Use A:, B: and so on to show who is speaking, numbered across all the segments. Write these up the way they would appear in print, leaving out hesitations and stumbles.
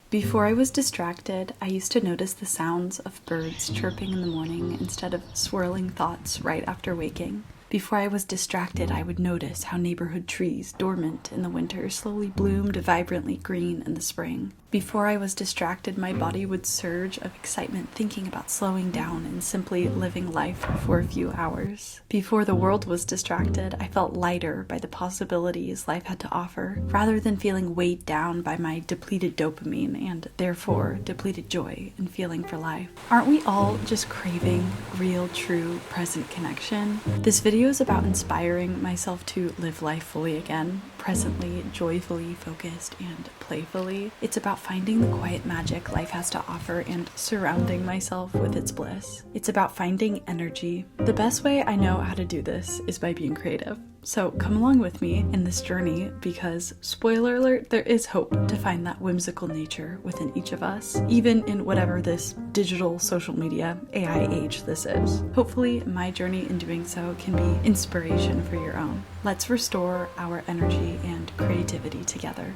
A: Before I was distracted, I used to notice the sounds of birds chirping in the morning instead of swirling thoughts right after waking. Before I was distracted, I would notice how neighborhood trees, dormant in the winter, slowly bloomed vibrantly green in the spring. Before I was distracted, my body would surge of excitement thinking about slowing down and simply living life for a few hours. Before the world was distracted, I felt lighter by the possibilities life had to offer, rather than feeling weighed down by my depleted dopamine and therefore depleted joy and feeling for life. Aren't we all just craving real, true, present connection? This video is about inspiring myself to live life fully again, presently, joyfully, focused, and playfully. It's about finding the quiet magic life has to offer and surrounding myself with its bliss. It's about finding energy. The best way I know how to do this is by being creative. So come along with me in this journey because, spoiler alert, there is hope to find that whimsical nature within each of us, even in whatever this digital social media AI age this is. Hopefully, my journey in doing so can be inspiration for your own. Let's restore our energy and creativity together.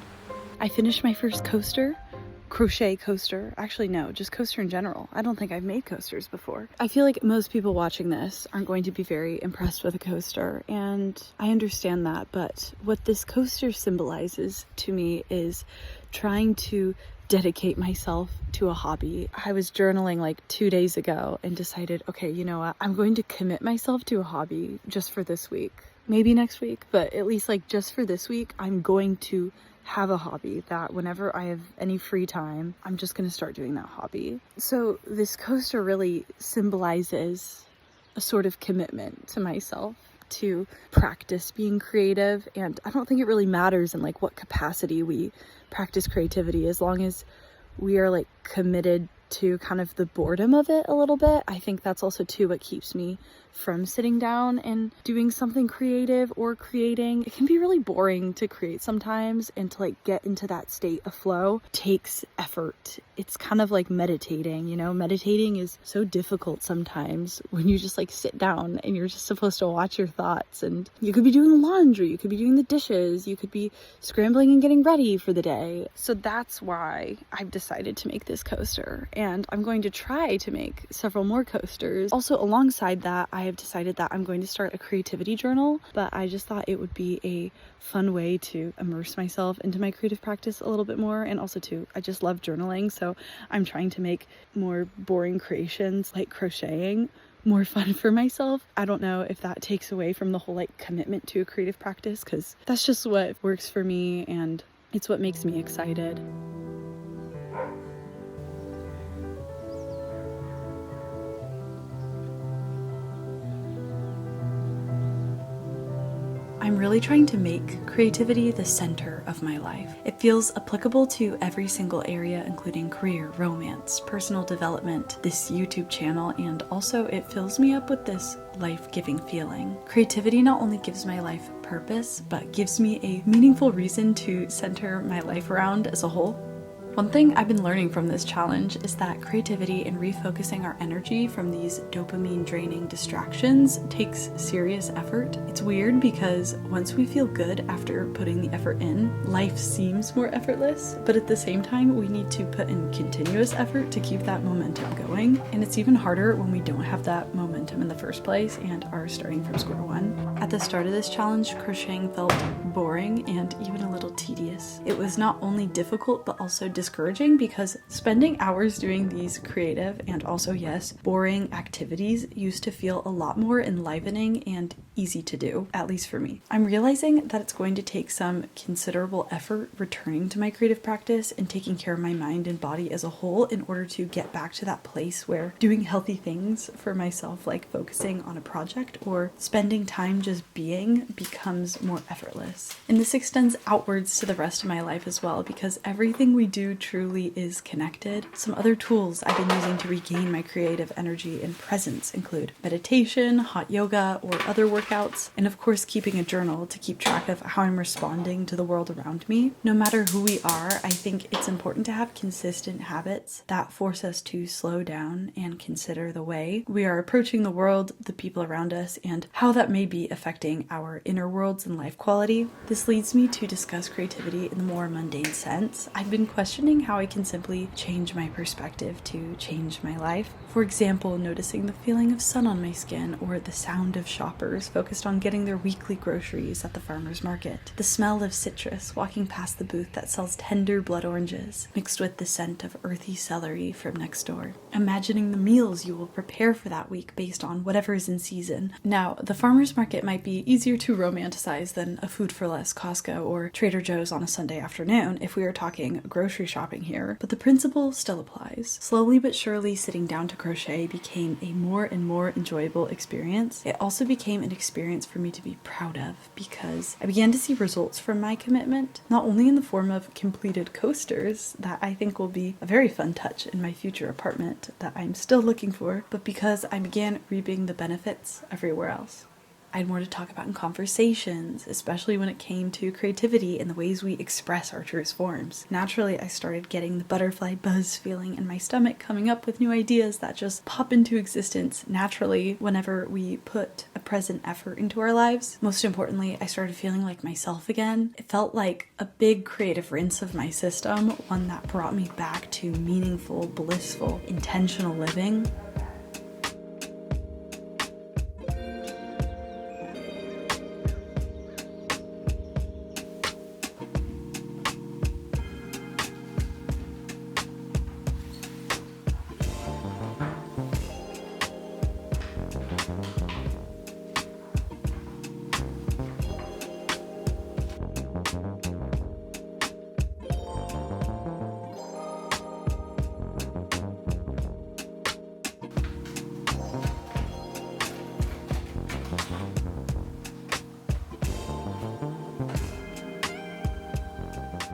A: I finished my first crochet coaster. Actually, no, just coaster in general. I don't think I've made coasters before. I feel like most people watching this aren't going to be very impressed with a coaster, and I understand that, but what this coaster symbolizes to me is trying to dedicate myself to a hobby. I was journaling like 2 days ago and decided, okay, you know what? I'm going to commit myself to a hobby just for this week. Maybe next week, but at least like just for this week, I'm going to have a hobby that whenever I have any free time, I'm just going to start doing that hobby. So this coaster really symbolizes a sort of commitment to myself to practice being creative. And I don't think it really matters in like what capacity we practice creativity, as long as we are like committed to kind of the boredom of it a little bit. I think that's also too what keeps me from sitting down and doing something creative or creating. It can be really boring to create sometimes, and to like get into that state of flow takes effort. It's kind of like meditating, you know? Meditating is so difficult sometimes when you just like sit down and you're just supposed to watch your thoughts, and you could be doing laundry, you could be doing the dishes, you could be scrambling and getting ready for the day. So that's why I've decided to make this coaster, and I'm going to try to make several more coasters. Also, alongside that, I have decided that I'm going to start a creativity journal, but I just thought it would be a fun way to immerse myself into my creative practice a little bit more. And also too, I just love journaling, so I'm trying to make more boring creations like crocheting more fun for myself. I don't know if that takes away from the whole like commitment to a creative practice, because that's just what works for me and it's what makes me excited. I'm really trying to make creativity the center of my life. It feels applicable to every single area, including career, romance, personal development, this YouTube channel, and also it fills me up with this life-giving feeling. Creativity not only gives my life purpose, but gives me a meaningful reason to center my life around as a whole. One thing I've been learning from this challenge is that creativity and refocusing our energy from these dopamine-draining distractions takes serious effort. It's weird because once we feel good after putting the effort in, life seems more effortless, but at the same time, we need to put in continuous effort to keep that momentum going. And it's even harder when we don't have that momentum in the first place and are starting from square one. At the start of this challenge, crocheting felt boring and even a little tedious. It was not only difficult, but also discouraging, because spending hours doing these creative and also, yes, boring activities used to feel a lot more enlivening and easy to do, at least for me. I'm realizing that it's going to take some considerable effort returning to my creative practice and taking care of my mind and body as a whole in order to get back to that place where doing healthy things for myself, like focusing on a project or spending time just being, becomes more effortless. And this extends outwards to the rest of my life as well, because everything we do truly is connected. Some other tools I've been using to regain my creative energy and presence include meditation, hot yoga, or other work workouts, and of course keeping a journal to keep track of how I'm responding to the world around me. No matter who we are, I think it's important to have consistent habits that force us to slow down and consider the way we are approaching the world, the people around us, and how that may be affecting our inner worlds and life quality. This leads me to discuss creativity in the more mundane sense. I've been questioning how I can simply change my perspective to change my life. For example, noticing the feeling of sun on my skin, or the sound of shoppers focused on getting their weekly groceries at the farmer's market. The smell of citrus walking past the booth that sells tender blood oranges, mixed with the scent of earthy celery from next door. Imagining the meals you will prepare for that week based on whatever is in season. Now, the farmer's market might be easier to romanticize than a Food for Less Costco or Trader Joe's on a Sunday afternoon if we are talking grocery shopping here, but the principle still applies. Slowly but surely, sitting down to crochet became a more and more enjoyable experience. It also became an experience for me to be proud of because I began to see results from my commitment, not only in the form of completed coasters that I think will be a very fun touch in my future apartment that I'm still looking for, but because I began reaping the benefits everywhere else. I had more to talk about in conversations, especially when it came to creativity and the ways we express our truest forms. Naturally, I started getting the butterfly buzz feeling in my stomach, coming up with new ideas that just pop into existence naturally whenever we put a present effort into our lives. Most importantly, I started feeling like myself again. It felt like a big creative rinse of my system, one that brought me back to meaningful, blissful, intentional living.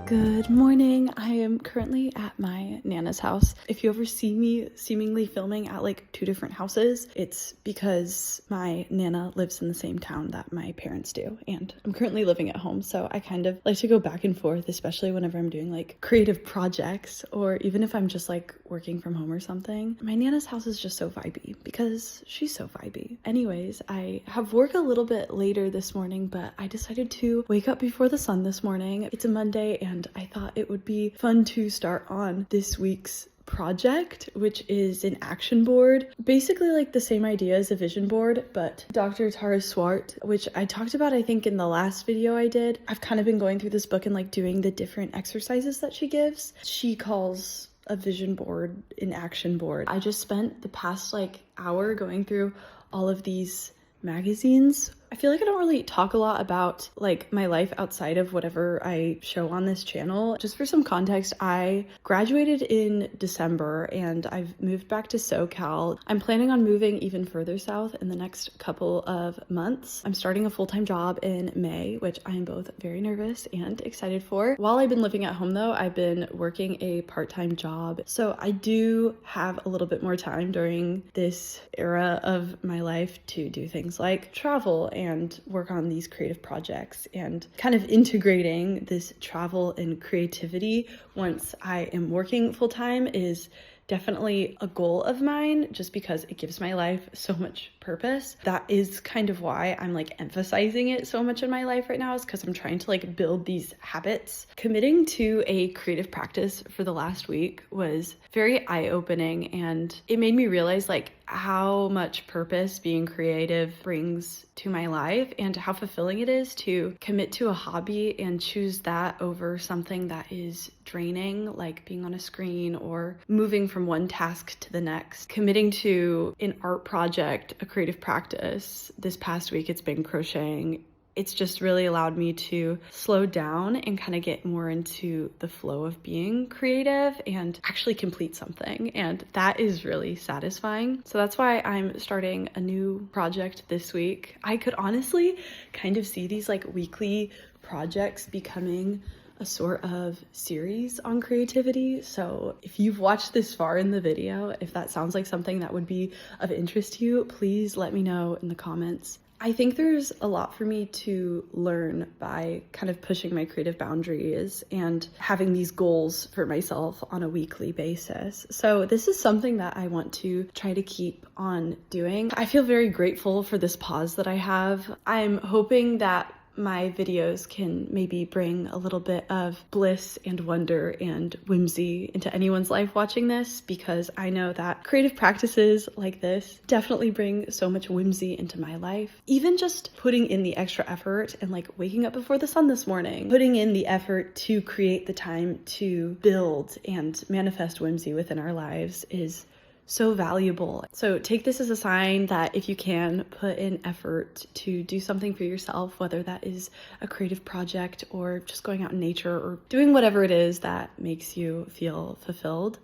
A: Good morning. I am currently at my Nana's house. If you ever see me seemingly filming at like two different houses, it's because my Nana lives in the same town that my parents do, and I'm currently living at home, so I kind of like to go back and forth, especially whenever I'm doing like creative projects or even if I'm just like working from home or something. My Nana's house is just so vibey because she's so vibey. Anyways, I have work a little bit later this morning, but I decided to wake up before the sun this morning. It's a Monday, and I thought it would be fun to start on this week's project, which is an action board. Basically like the same idea as a vision board, but Dr. Tara Swart, which I talked about I think in the last video I did. I've kind of been going through this book and like doing the different exercises that she gives. She calls a vision board an action board. I just spent the past like hour going through all of these magazines. I feel like I don't really talk a lot about like my life outside of whatever I show on this channel. Just for some context, I graduated in December and I've moved back to SoCal. I'm planning on moving even further south in the next couple of months. I'm starting a full-time job in May, which I am both very nervous and excited for. While I've been living at home though, I've been working a part-time job. So I do have a little bit more time during this era of my life to do things like travel and work on these creative projects, and kind of integrating this travel and creativity once I am working full-time is definitely a goal of mine, just because it gives my life so much purpose. That is kind of why I'm like emphasizing it so much in my life right now, is because I'm trying to like build these habits. Committing to a creative practice for the last week was very eye-opening, and it made me realize like how much purpose being creative brings to my life and how fulfilling it is to commit to a hobby and choose that over something that is draining, like being on a screen or moving from one task to the next. Committing to an art project, a creative practice. This past week it's been crocheting. It's just really allowed me to slow down and kind of get more into the flow of being creative and actually complete something. And that is really satisfying. So that's why I'm starting a new project this week. I could honestly kind of see these like weekly projects becoming a sort of series on creativity. So if you've watched this far in the video, if that sounds like something that would be of interest to you, please let me know in the comments. I think there's a lot for me to learn by kind of pushing my creative boundaries and having these goals for myself on a weekly basis. So this is something that I want to try to keep on doing. I feel very grateful for this pause that I have. I'm hoping that my videos can maybe bring a little bit of bliss and wonder and whimsy into anyone's life watching this, because I know that creative practices like this definitely bring so much whimsy into my life. Even just putting in the extra effort and like waking up before the sun this morning, putting in the effort to create the time to build and manifest whimsy within our lives is so valuable. So take this as a sign that if you can put in effort to do something for yourself, whether that is a creative project or just going out in nature or doing whatever it is that makes you feel fulfilled.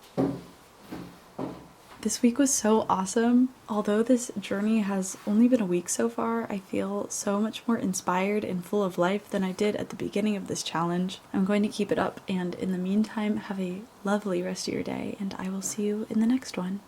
A: This week was so awesome. Although this journey has only been a week so far, I feel so much more inspired and full of life than I did at the beginning of this challenge. I'm going to keep it up, and in the meantime, have a lovely rest of your day, and I will see you in the next one.